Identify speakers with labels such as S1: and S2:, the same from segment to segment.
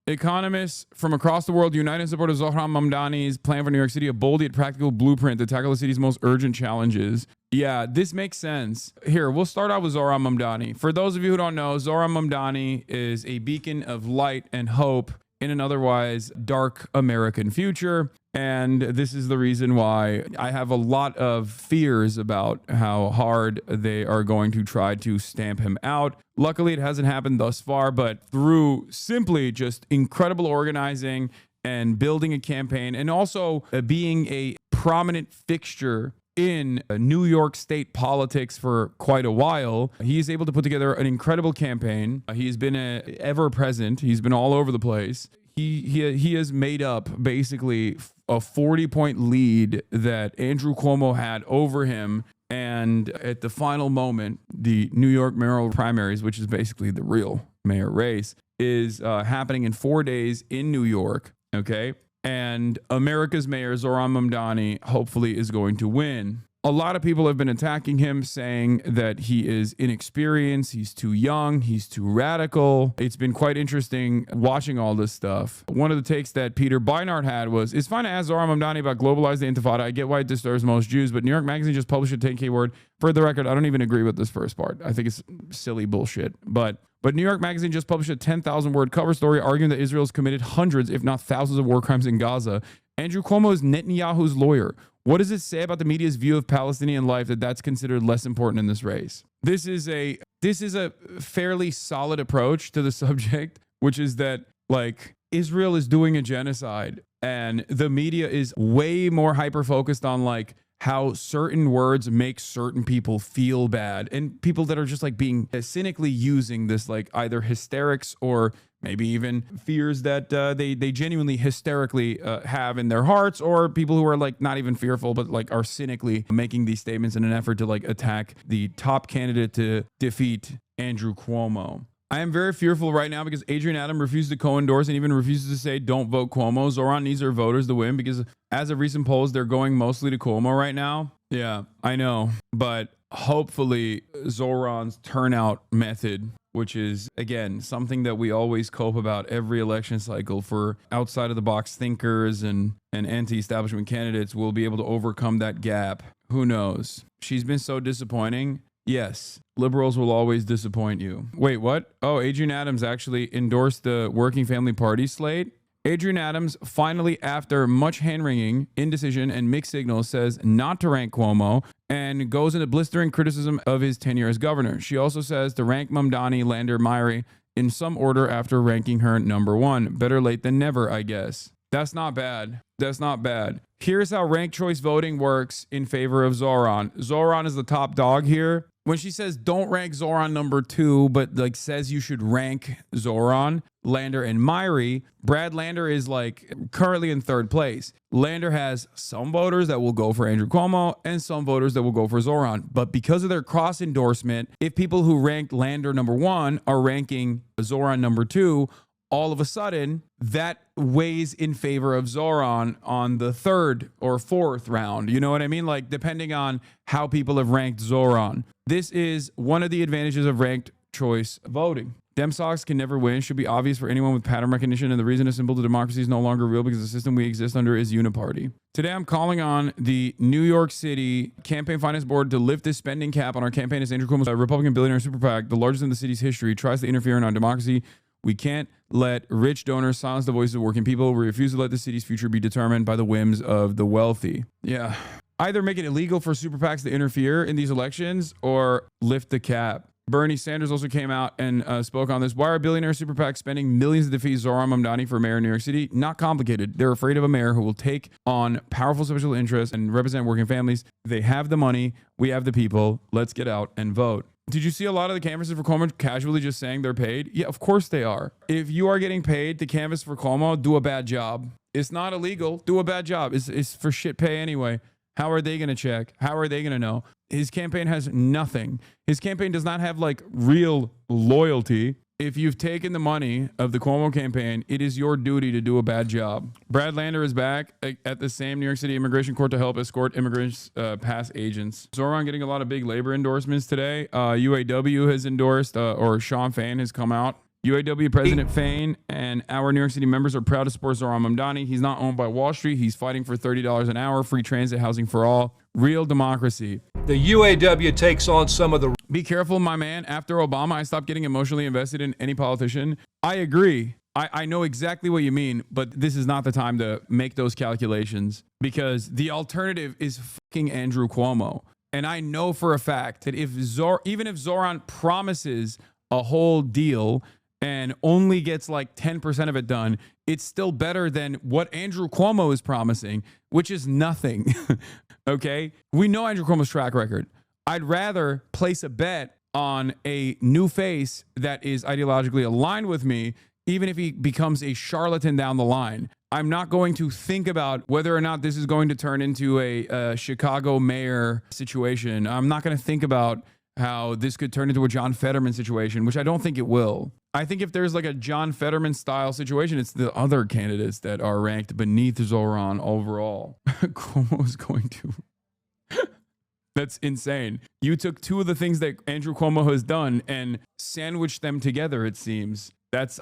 S1: Economists from across the world unite in support of Zohran Mamdani's plan for New York City, a bold yet practical blueprint to tackle the city's most urgent challenges. Yeah, this makes sense. Here, we'll start out with Zohran Mamdani. For those of you who don't know, Zohran Mamdani is a beacon of light and hope in an otherwise dark American future. And this is the reason why I have a lot of fears about how hard they are going to try to stamp him out. Luckily, it hasn't happened thus far, but through simply just incredible organizing and building a campaign and also being a prominent fixture in New York state politics for quite a while, he is able to put together an incredible campaign. He's been ever present. He's been all over the place. He has made up basically a 40-point lead that Andrew Cuomo had over him. And at the final moment, the New York mayoral primaries, which is basically the real mayor race, is happening in 4 days in New York. Okay. And America's mayor, Zohran Mamdani, hopefully is going to win. A lot of people have been attacking him, saying that he is inexperienced, he's too young, he's too radical. It's been quite interesting watching all this stuff. One of the takes that Peter Beinart had was, it's fine to ask Zohran Mamdani about globalize the intifada. I get why it disturbs most Jews, but New York Magazine just published a 10K word. For the record, I don't even agree with this first part. I think it's silly bullshit. But New York Magazine just published a 10,000 word cover story arguing that Israel's committed hundreds, if not thousands, of war crimes in Gaza. Andrew Cuomo is Netanyahu's lawyer. What does it say about the media's view of Palestinian life that that's considered less important in this race? This is a fairly solid approach to the subject, which is that like Israel is doing a genocide and the media is way more hyper focused on like how certain words make certain people feel bad, and people that are just like being cynically using this like either hysterics or maybe even fears that they genuinely hysterically have in their hearts, or people who are like not even fearful but like are cynically making these statements in an effort to like attack the top candidate to defeat Andrew Cuomo. I am very fearful right now because Adrian Adam refused to co-endorse and even refuses to say don't vote Cuomo. Zohran needs their voters to win because as of recent polls, they're going mostly to Cuomo right now. Yeah, I know. But hopefully Zohran's turnout method, which is, again, something that we always cope about every election cycle for outside of the box thinkers and anti-establishment candidates, will be able to overcome that gap. Who knows? She's been so disappointing. Yes, liberals will always disappoint you. Wait, what? Oh, Adrian Adams actually endorsed the Working Family Party slate. Adrian Adams, finally, after much hand-wringing, indecision, and mixed signals, says not to rank Cuomo and goes into blistering criticism of his tenure as governor. She also says to rank Mamdani, Lander, Myrie in some order after ranking her number one. Better late than never, I guess. That's not bad. That's not bad. Here's how ranked choice voting works in favor of Zohran. Zohran is the top dog here. When she says don't rank Zohran number 2, but like says you should rank Zohran, Lander, and Myrie, Brad Lander is like currently in 3rd place. Lander has some voters that will go for Andrew Cuomo and some voters that will go for Zohran. But because of their cross endorsement, if people who ranked Lander number 1 are ranking Zohran number 2, all of a sudden, that weighs in favor of Zohran on the 3rd or 4th round. You know what I mean? Like, depending on how people have ranked Zohran. This is one of the advantages of ranked choice voting. Dem Sox can never win. Should be obvious for anyone with pattern recognition, and the reason is simple. The democracy is no longer real because the system we exist under is uniparty. Today, I'm calling on the New York City Campaign Finance Board to lift this spending cap on our campaign as Andrew Cuomo's Republican billionaire super PAC, the largest in the city's history, tries to interfere in our democracy. We can't let rich donors silence the voices of working people. We refuse to let the city's future be determined by the whims of the wealthy. Yeah. Either make it illegal for super PACs to interfere in these elections or lift the cap. Bernie Sanders also came out and spoke on this. Why are billionaire super PACs spending millions to defeat Zohran Mamdani for mayor of New York City? Not complicated. They're afraid of a mayor who will take on powerful special interests and represent working families. They have the money. We have the people. Let's get out and vote. Did you see a lot of the canvassers for Cuomo casually just saying they're paid? Yeah, of course they are. If you are getting paid to canvass for Cuomo, do a bad job. It's not illegal. Do a bad job. It's for shit pay anyway. How are they going to check? How are they going to know? His campaign has nothing. His campaign does not have like real loyalty. If you've taken the money of the Cuomo campaign, it is your duty to do a bad job. Brad Lander is back at the same New York City Immigration Court to help escort immigrants past agents. Zohran getting a lot of big labor endorsements today. UAW has endorsed, or Sean Fain has come out UAW President Fain and our New York City members are proud to support Zohran Mamdani. He's not owned by Wall Street. He's fighting for $30 an hour, free transit, housing for all, real democracy.
S2: The UAW takes on some of the...
S1: Be careful, my man. After Obama, I stopped getting emotionally invested in any politician. I agree. I know exactly what you mean, but this is not the time to make those calculations because the alternative is fucking Andrew Cuomo. And I know for a fact that even if Zohran promises a whole deal and only gets like 10% of it done, it's still better than what Andrew Cuomo is promising, which is nothing. Okay? We know Andrew Cuomo's track record. I'd rather place a bet on a new face that is ideologically aligned with me, even if he becomes a charlatan down the line. I'm not going to think about whether or not this is going to turn into a Chicago mayor situation. I'm not going to think about how this could turn into a John Fetterman situation, which I don't think it will. I think if there's like a John Fetterman style situation, it's the other candidates that are ranked beneath Zohran overall. Cuomo is going to... That's insane. You took two of the things that Andrew Cuomo has done and sandwiched them together, it seems.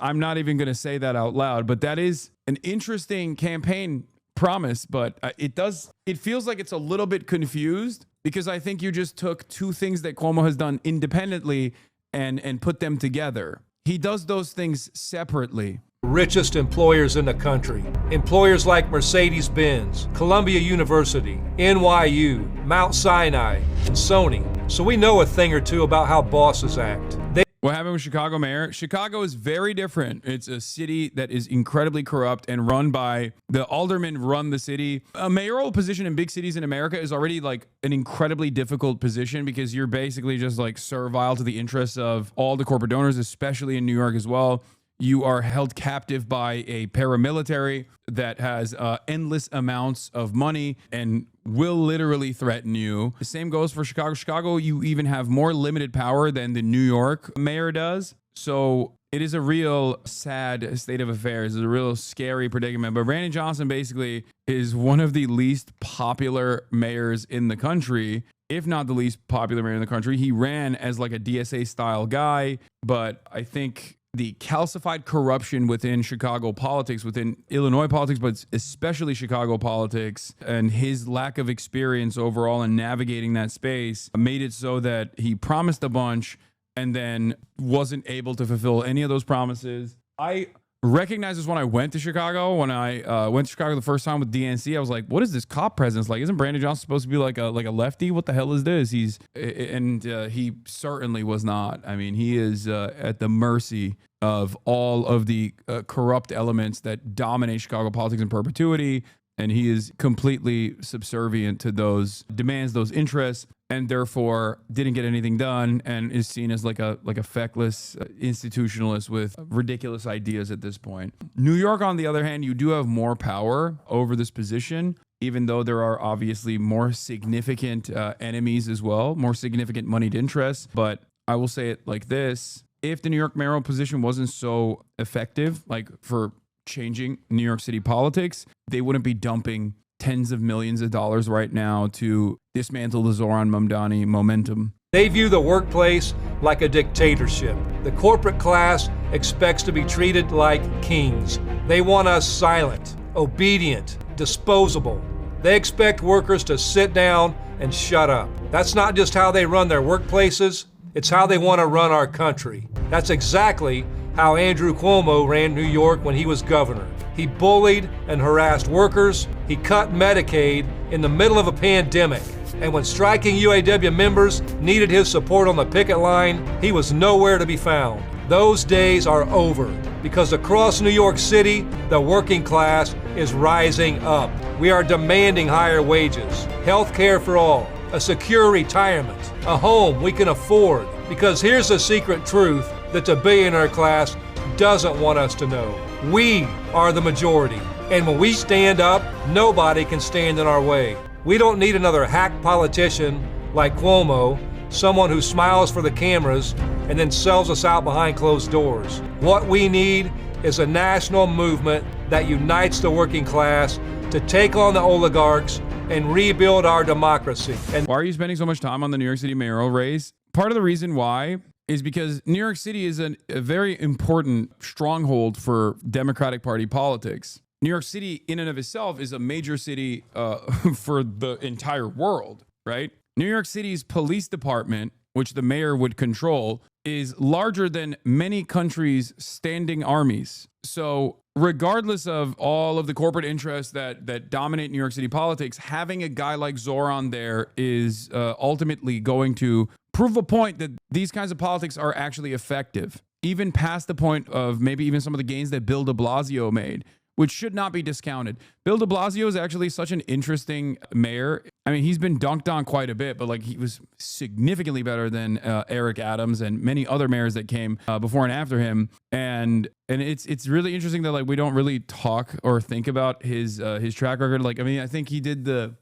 S1: I'm not even going to say that out loud, but that is an interesting campaign promise, but it feels like it's a little bit confused because I think you just took two things that Cuomo has done independently and put them together. He does those things separately.
S2: Richest employers in the country. Employers like Mercedes-Benz, Columbia University, NYU, Mount Sinai, and Sony. So we know a thing or two about how bosses act.
S1: What happened with Chicago mayor? Chicago is very different. It's a city that is incredibly corrupt and run by the aldermen run the city. A mayoral position in big cities in America is already like an incredibly difficult position because you're basically just like servile to the interests of all the corporate donors, especially in New York as well. You are held captive by a paramilitary that has endless amounts of money and will literally threaten you. The same goes for Chicago. Chicago, you even have more limited power than the New York mayor does. So it is a real sad state of affairs. It's a real scary predicament. But Brandon Johnson basically is one of the least popular mayors in the country, if not the least popular mayor in the country. He ran as like a DSA style guy, but I think the calcified corruption within Chicago politics, within Illinois politics, but especially Chicago politics, and his lack of experience overall in navigating that space made it so that he promised a bunch and then wasn't able to fulfill any of those promises. I recognize this when I went to Chicago. When I went to Chicago the first time with DNC, I was like, what is this cop presence like? Isn't Brandon Johnson supposed to be like a lefty? What the hell is this? He certainly was not. I mean, he is at the mercy of all of the corrupt elements that dominate Chicago politics in perpetuity. And he is completely subservient to those demands, those interests, and therefore didn't get anything done and is seen as like a feckless institutionalist with ridiculous ideas at this point. New York, on the other hand, you do have more power over this position, even though there are obviously more significant enemies as well, more significant moneyed interests. But I will say it like this. If the New York mayoral position wasn't so effective, like for changing New York City politics, they wouldn't be dumping tens of millions of dollars right now to dismantle the Zohran Mamdani momentum.
S2: They view the workplace like a dictatorship. The corporate class expects to be treated like kings. They want us silent, obedient, disposable. They expect workers to sit down and shut up. That's not just how they run their workplaces, it's how they want to run our country. That's exactly how Andrew Cuomo ran New York when he was governor. He bullied and harassed workers. He cut Medicaid in the middle of a pandemic. And when striking UAW members needed his support on the picket line, he was nowhere to be found. Those days are over because across New York City, the working class is rising up. We are demanding higher wages, health care for all, a secure retirement, a home we can afford. Because here's the secret truth that the billionaire class doesn't want us to know. We are the majority. And when we stand up, nobody can stand in our way. We don't need another hack politician like Cuomo, someone who smiles for the cameras and then sells us out behind closed doors. What we need is a national movement that unites the working class to take on the oligarchs and rebuild our democracy. And
S1: why are you spending so much time on the New York City mayoral race? Part of the reason why is because New York City is a very important stronghold for Democratic Party politics. New York City in and of itself is a major city for the entire world, right? New York City's police department, which the mayor would control, is larger than many countries' standing armies. So regardless of all of the corporate interests that dominate New York City politics, having a guy like Zohran there is ultimately going to prove a point that these kinds of politics are actually effective, even past the point of maybe even some of the gains that Bill de Blasio made, which should not be discounted. Bill de Blasio is actually such an interesting mayor. I mean, he's been dunked on quite a bit, but like he was significantly better than Eric Adams and many other mayors that came before and after him. And it's really interesting that like we don't really talk or think about his track record. Like, I mean, I think he did the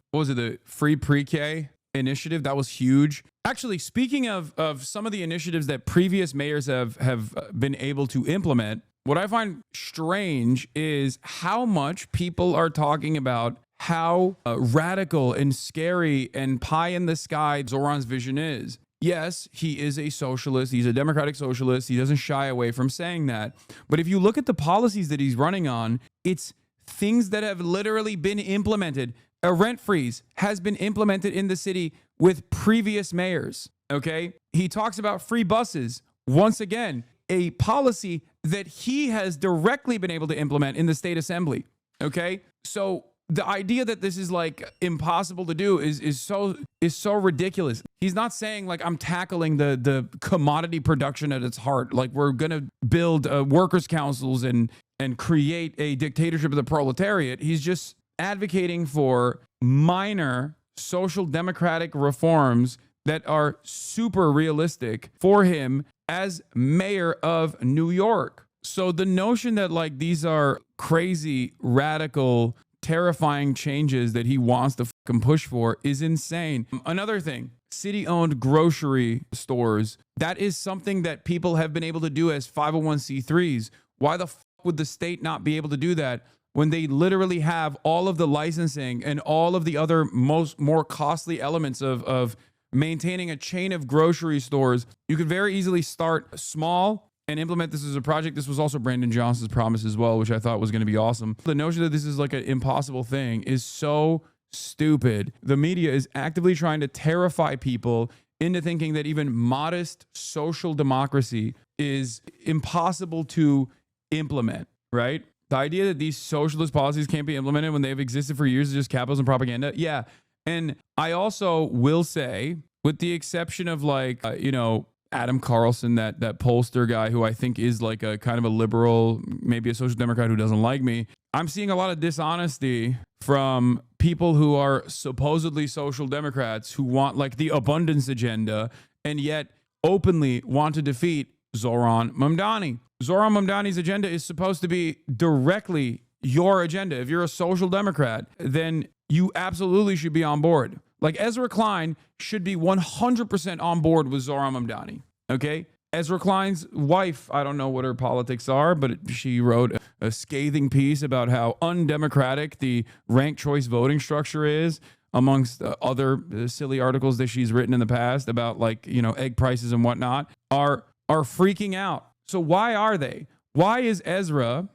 S1: free pre-K initiative. That was huge. Actually, speaking of some of the initiatives that previous mayors have been able to implement, what I find strange is how much people are talking about how radical and scary and pie in the sky Zohran's vision is. Yes, he is a socialist. He's a democratic socialist. He doesn't shy away from saying that. But if you look at the policies that he's running on, it's things that have literally been implemented. A rent freeze has been implemented in the city with previous mayors. Okay. He talks about free buses. Once again, a policy that he has directly been able to implement in the state assembly. Okay. So the idea that this is like impossible to do is so ridiculous. He's not saying like I'm tackling the commodity production at its heart. Like we're going to build workers' councils and create a dictatorship of the proletariat. He's just advocating for minor social democratic reforms that are super realistic for him as mayor of New York. So the notion that like these are crazy, radical, terrifying changes that he wants to fucking push for is insane. Another thing, city-owned grocery stores. That is something that people have been able to do as 501c3s. Why the fuck would the state not be able to do that when they literally have all of the licensing and all of the other more costly elements of maintaining a chain of grocery stores? You could very easily start small and implement this as a project. This was also Brandon Johnson's promise as well, which I thought was going to be awesome. The notion that this is like an impossible thing is so stupid. The media is actively trying to terrify people into thinking that even modest social democracy is impossible to implement, right? The idea that these socialist policies can't be implemented when they've existed for years is just capitalism propaganda. Yeah. And I also will say, with the exception of like, Adam Carlson, that pollster guy who I think is like a kind of a liberal, maybe a social democrat who doesn't like me, I'm seeing a lot of dishonesty from people who are supposedly social democrats who want like the abundance agenda and yet openly want to defeat Zohran Mamdani. Zohran Mamdani's agenda is supposed to be directly your agenda. If you're a social democrat, then you absolutely should be on board. Like Ezra Klein should be 100% on board with Zohran Mamdani. Okay? Ezra Klein's wife, I don't know what her politics are, but she wrote a scathing piece about how undemocratic the ranked choice voting structure is, amongst other silly articles that she's written in the past about like, egg prices and whatnot, are freaking out. So why are they? Why is Ezra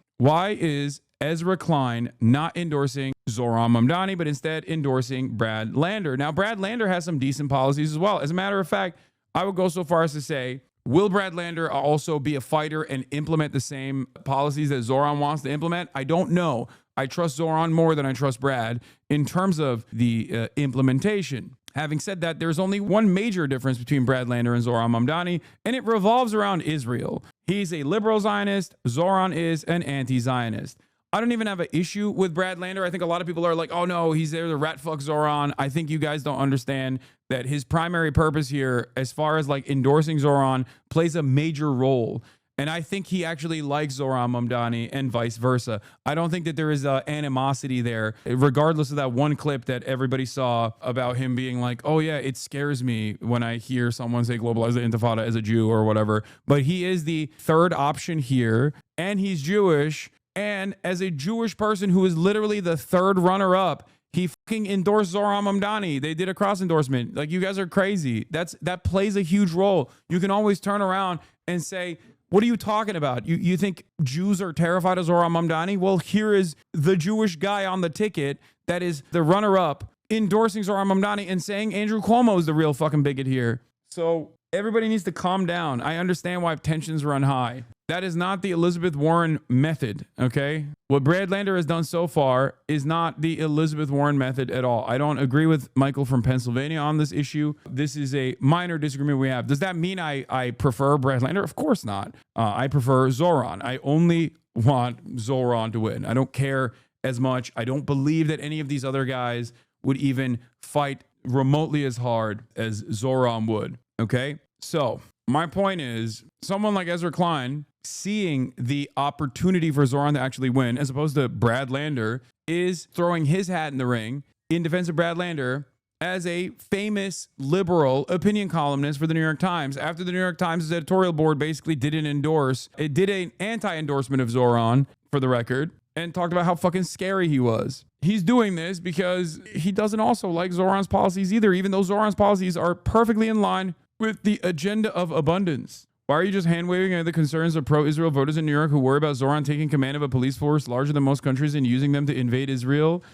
S1: Klein not endorsing Zohran Mamdani, but instead endorsing Brad Lander? Now, Brad Lander has some decent policies as well. As a matter of fact, I would go so far as to say, will Brad Lander also be a fighter and implement the same policies that Zohran wants to implement? I don't know. I trust Zohran more than I trust Brad in terms of the implementation. Having said that, there's only one major difference between Brad Lander and Zohran Mamdani, and it revolves around Israel. He's a liberal Zionist. Zohran is an anti-Zionist. I don't even have an issue with Brad Lander. I think a lot of people are like, oh no, he's there to rat fuck Zohran. I think you guys don't understand that his primary purpose here, as far as like endorsing Zohran, plays a major role. And I think he actually likes Zohran Mamdani and vice versa. I don't think that there is animosity there, regardless of that one clip that everybody saw about him being like, oh yeah, it scares me when I hear someone say globalize the intifada as a Jew or whatever. But he is the third option here, and he's Jewish. And as a Jewish person who is literally the third runner-up, He fucking endorsed Zohran Mamdani. They did a cross endorsement. Like, you guys are crazy. That plays a huge role. You can always turn around and say, what are you talking about? You think Jews are terrified of Zohran Mamdani? Well, here is the Jewish guy on the ticket that is the runner-up endorsing Zohran Mamdani and saying Andrew Cuomo is the real fucking bigot here. So everybody needs to calm down. I understand why tensions run high. That is not the Elizabeth Warren method, okay? What Bradlander has done so far is not the Elizabeth Warren method at all. I don't agree with Michael from Pennsylvania on this issue. This is a minor disagreement we have. Does that mean I prefer Bradlander? Of course not. I prefer Zohran. I only want Zohran to win. I don't care as much. I don't believe that any of these other guys would even fight remotely as hard as Zohran would, okay? So my point is, someone like Ezra Klein seeing the opportunity for Zohran to actually win, as opposed to Bradlander, is throwing his hat in the ring in defense of Bradlander as a famous liberal opinion columnist for the New York Times. After the New York Times' editorial board basically didn't endorse, it did an anti-endorsement of Zohran, for the record, and talked about how fucking scary he was. He's doing this because he doesn't also like Zohran's policies either, even though Zohran's policies are perfectly in line with the agenda of abundance. Why are you just hand-waving at the concerns of pro-Israel voters in New York who worry about Zohran taking command of a police force larger than most countries and using them to invade Israel?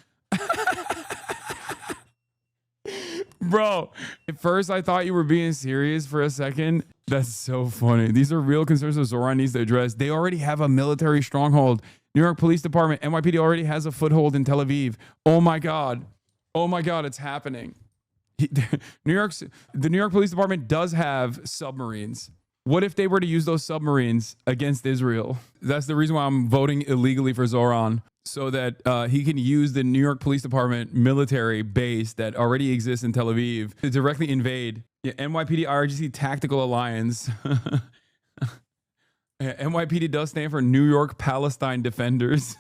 S1: Bro, at first I thought you were being serious for a second. That's so funny. These are real concerns that Zohran needs to address. They already have a military stronghold. New York Police Department, NYPD already has a foothold in Tel Aviv. Oh my God. Oh my God, it's happening. The New York Police Department does have submarines. What if they were to use those submarines against Israel? That's the reason why I'm voting illegally for Zohran, so that he can use the New York Police Department military base that already exists in Tel Aviv to directly invade. Yeah, NYPD IRGC Tactical Alliance. Yeah, NYPD does stand for New York Palestine Defenders.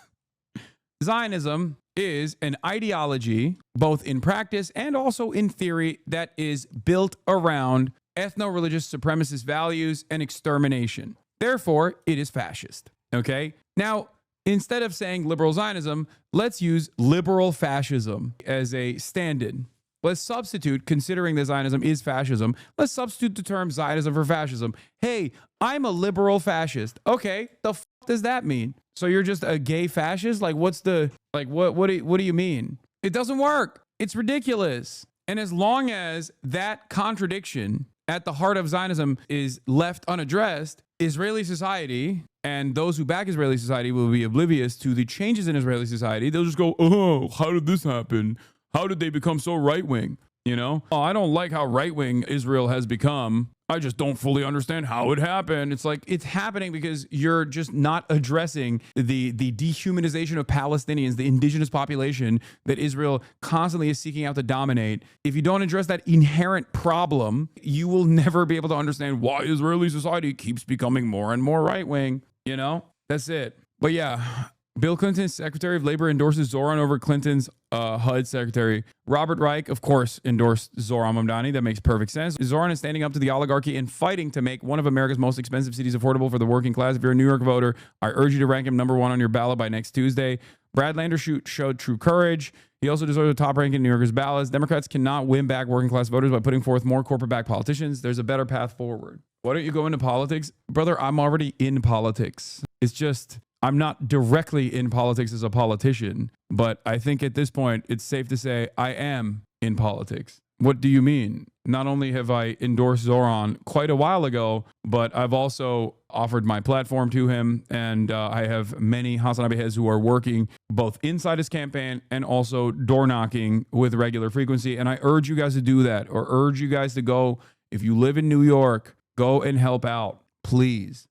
S1: Zionism is an ideology, both in practice and also in theory, that is built around ethno-religious supremacist values and extermination. Therefore, it is fascist. Okay? Now, instead of saying liberal Zionism, let's use liberal fascism as a stand-in. Let's substitute, considering that Zionism is fascism, let's substitute the term Zionism for fascism. Hey, I'm a liberal fascist. Okay, the f does that mean? So you're just a gay fascist? Like, what do you mean? It doesn't work. It's ridiculous. And as long as that contradiction at the heart of Zionism is left unaddressed, Israeli society and those who back Israeli society will be oblivious to the changes in Israeli society. They'll just go, oh, how did this happen? How did they become so right-wing? You know, oh, I don't like how right-wing Israel has become. I just don't fully understand how it happened. It's like, it's happening because you're just not addressing the dehumanization of Palestinians, the indigenous population that Israel constantly is seeking out to dominate. If you don't address that inherent problem, you will never be able to understand why Israeli society keeps becoming more and more right-wing. You know, that's it. But yeah, Bill Clinton's Secretary of Labor endorses Zohran over Clinton's HUD Secretary. Robert Reich, of course, endorsed Zohran Mamdani. That makes perfect sense. Zohran is standing up to the oligarchy and fighting to make one of America's most expensive cities affordable for the working class. If you're a New York voter, I urge you to rank him #1 on your ballot by next Tuesday. Bradlander showed true courage. He also deserves a top rank in New Yorkers' ballots. Democrats cannot win back working class voters by putting forth more corporate-backed politicians. There's a better path forward. Why don't you go into politics? Brother, I'm already in politics. It's just, I'm not directly in politics as a politician, but I think at this point, it's safe to say I am in politics. What do you mean? Not only have I endorsed Zohran quite a while ago, but I've also offered my platform to him, and I have many HasanAbi heads who are working both inside his campaign and also door knocking with regular frequency. And I urge you guys to do that, or urge you guys to go, if you live in New York, go and help out, please.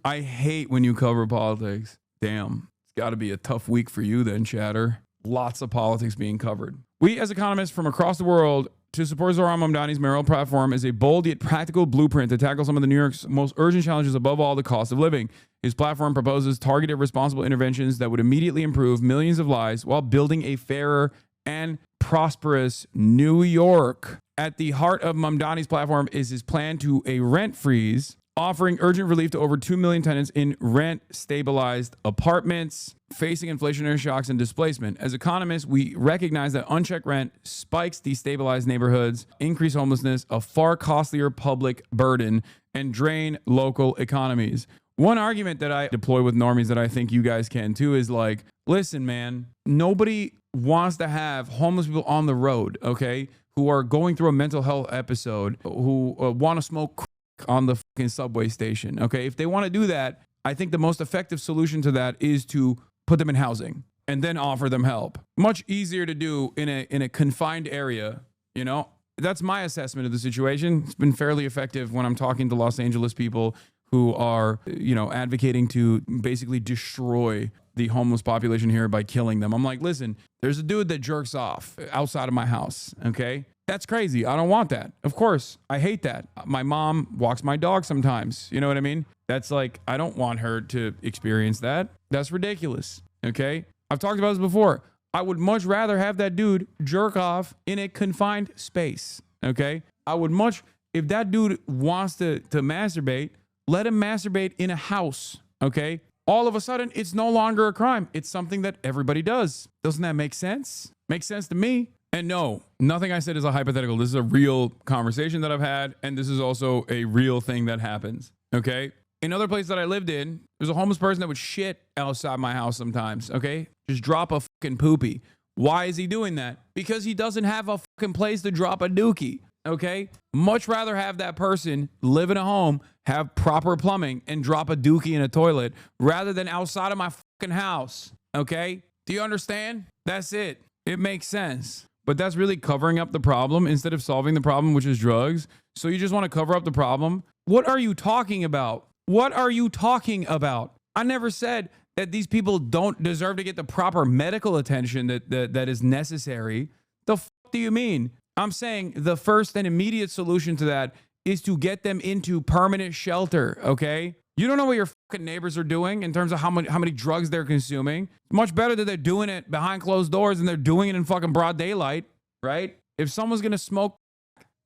S1: I hate when you cover politics. Damn, it's got to be a tough week for you then, chatter. Lots of politics being covered. We, as economists from across the world, to support Zohran Mamdani's mayoral platform is a bold yet practical blueprint to tackle some of the New York's most urgent challenges, above all, the cost of living. His platform proposes targeted, responsible interventions that would immediately improve millions of lives while building a fairer and prosperous New York. At the heart of Mamdani's platform is his plan to a rent freeze, offering urgent relief to over 2 million tenants in rent-stabilized apartments. facing inflationary shocks and displacement. As economists, we recognize that unchecked rent spikes destabilized neighborhoods, increase homelessness, a far costlier public burden, and drain local economies. One argument that I deploy with normies that I think you guys can too is like, listen, man, nobody wants to have homeless people on the road, okay, who are going through a mental health episode, who want to smoke crack on the fucking subway station, okay? If they want to do that, I think the most effective solution to that is to put them in housing and then offer them help. Much easier to do in a confined area, you know? That's my assessment of the situation. It's been fairly effective when I'm talking to Los Angeles people who are, you know, advocating to basically destroy the homeless population here by killing them. I'm like, listen, there's a dude that jerks off outside of my house, okay? That's crazy. I don't want that. Of course, I hate that. My mom walks my dog sometimes. You know what I mean? That's like, I don't want her to experience that. That's ridiculous, okay? I've talked about this before. I would much rather have that dude jerk off in a confined space, okay? I would much, if that dude wants to masturbate, let him masturbate in a house, okay? All of a sudden, it's no longer a crime. It's something that everybody does. Doesn't that make sense? Makes sense to me. And no, nothing I said is a hypothetical. This is a real conversation that I've had, and this is also a real thing that happens, okay? In other places that I lived in, there's a homeless person that would shit outside my house sometimes, okay? Just drop a fucking poopy. Why is he doing that? Because he doesn't have a fucking place to drop a dookie, okay? Much rather have that person live in a home, have proper plumbing, and drop a dookie in a toilet rather than outside of my fucking house, okay? Do you understand? That's it. It makes sense. But that's really covering up the problem instead of solving the problem, which is drugs. So you just want to cover up the problem? What are you talking about? What are you talking about? I never said that these people don't deserve to get the proper medical attention that is necessary. The fuck do you mean? I'm saying the first and immediate solution to that is to get them into permanent shelter, okay? You don't know what your fucking neighbors are doing in terms of how many drugs they're consuming. It's much better that they're doing it behind closed doors and they're doing it in fucking broad daylight, right? If someone's going to smoke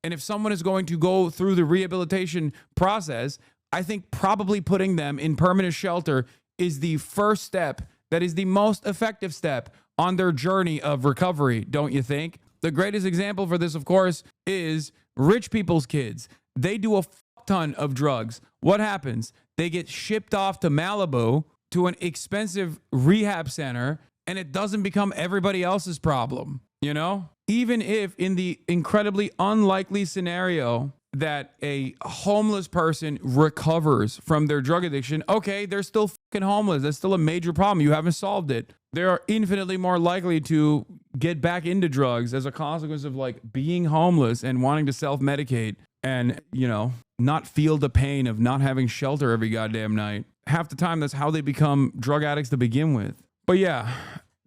S1: and if someone is going to go through the rehabilitation process, I think probably putting them in permanent shelter is the first step. That is the most effective step on their journey of recovery, don't you think? The greatest example for this, of course, is rich people's kids. They do a fuck ton of drugs. What happens? They get shipped off to Malibu to an expensive rehab center, and it doesn't become everybody else's problem, you know? Even if in the incredibly unlikely scenario that a homeless person recovers from their drug addiction, okay, they're still fucking homeless. That's still a major problem. You haven't solved it. They are infinitely more likely to get back into drugs as a consequence of like being homeless and wanting to self-medicate and, you know, not feel the pain of not having shelter every goddamn night. Half the time, that's how they become drug addicts to begin with. But yeah,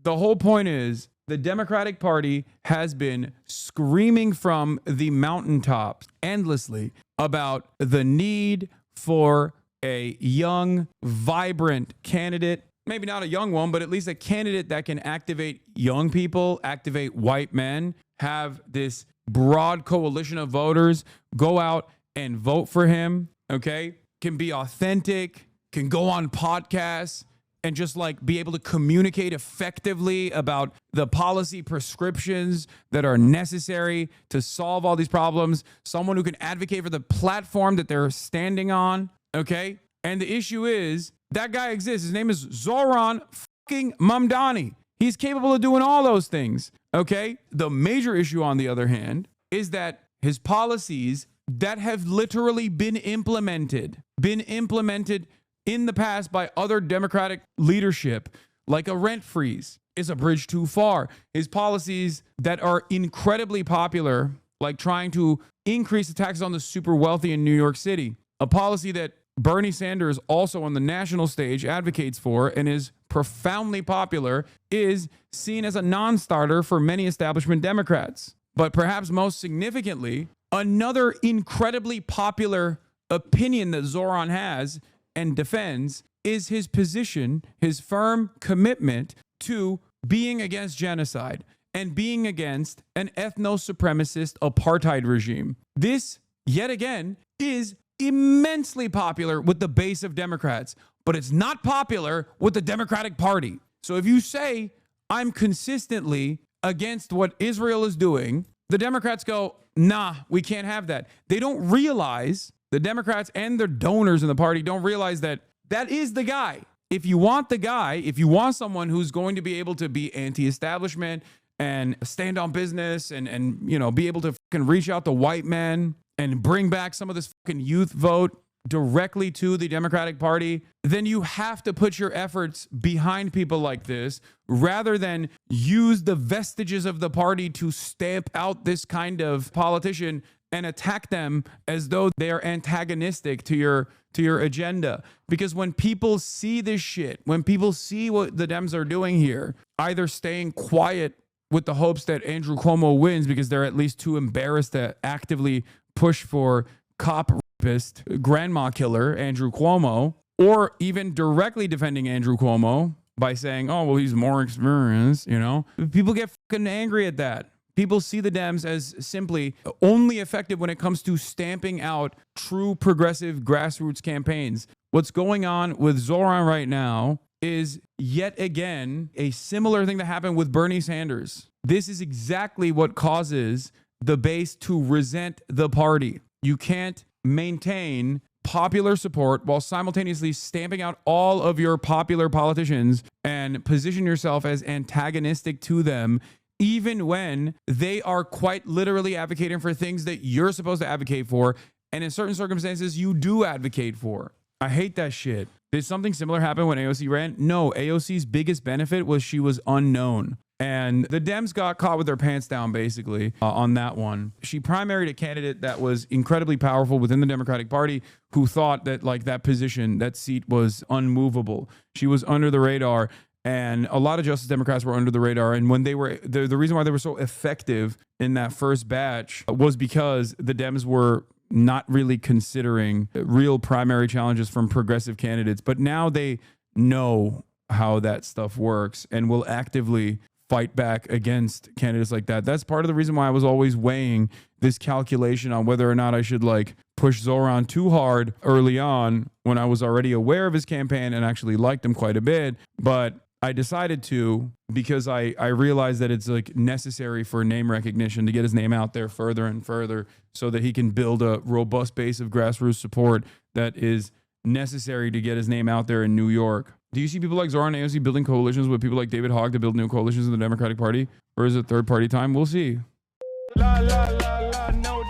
S1: the whole point is the Democratic Party has been screaming from the mountaintops endlessly about the need for a young, vibrant candidate. Maybe not a young one, but at least a candidate that can activate young people, activate white men, have this broad coalition of voters go out and vote for him, okay? Can be authentic, can go on podcasts, and just like be able to communicate effectively about the policy prescriptions that are necessary to solve all these problems. Someone who can advocate for the platform that they're standing on, okay? And the issue is, that guy exists. His name is Zohran fucking Mamdani. He's capable of doing all those things, okay? The major issue, on the other hand, is that his policies that have literally been implemented in the past by other Democratic leadership, like a rent freeze, is a bridge too far. His policies that are incredibly popular, like trying to increase the taxes on the super wealthy in New York City, a policy that Bernie Sanders also on the national stage advocates for and is profoundly popular, is seen as a non-starter for many establishment Democrats. But perhaps most significantly, another incredibly popular opinion that Zohran has and defends is his position, his firm commitment to being against genocide and being against an ethno-supremacist apartheid regime. This, yet again, is immensely popular with the base of Democrats, but it's not popular with the Democratic Party. So if you say, I'm consistently against what Israel is doing, the Democrats go, nah, we can't have that. They don't realize, the Democrats and their donors in the party don't realize that that is the guy. If you want the guy, if you want someone who's going to be able to be anti-establishment and stand on business and you know, be able to fucking reach out to white men and bring back some of this fucking youth vote directly to the Democratic Party, then you have to put your efforts behind people like this rather than use the vestiges of the party to stamp out this kind of politician and attack them as though they are antagonistic to your agenda. Because when people see this shit, when people see what the Dems are doing here, either staying quiet with the hopes that Andrew Cuomo wins because they're at least too embarrassed to actively push for cop rapist, grandma killer Andrew Cuomo, or even directly defending Andrew Cuomo by saying, oh, well, he's more experienced, you know? People get fucking angry at that. People see the Dems as simply only effective when it comes to stamping out true progressive grassroots campaigns. What's going on with Zohran right now is yet again a similar thing that happened with Bernie Sanders. This is exactly what causes the base to resent the party. You can't maintain popular support while simultaneously stamping out all of your popular politicians and position yourself as antagonistic to them, even when they are quite literally advocating for things that you're supposed to advocate for, and in certain circumstances you do advocate for. I hate that shit. Did something similar happen when AOC ran? No, AOC's biggest benefit was she was unknown. And the Dems got caught with their pants down, basically, on that one. She primaried a candidate that was incredibly powerful within the Democratic Party who thought that, like, that position, that seat was unmovable. She was under the radar, and a lot of Justice Democrats were under the radar. And when they were, the reason why they were so effective in that first batch was because the Dems were not really considering real primary challenges from progressive candidates. But now they know how that stuff works and will actively fight back against candidates like that. That's part of the reason why I was always weighing this calculation on whether or not I should like push Zohran too hard early on when I was already aware of his campaign and actually liked him quite a bit. But I decided to because I realized that it's like necessary for name recognition to get his name out there further and further so that he can build a robust base of grassroots support that is necessary to get his name out there in New York. Do you see people like Zohran and AOC building coalitions with people like David Hogg to build new coalitions in the Democratic Party? Or is it third party time? We'll see. La, la, la, la, no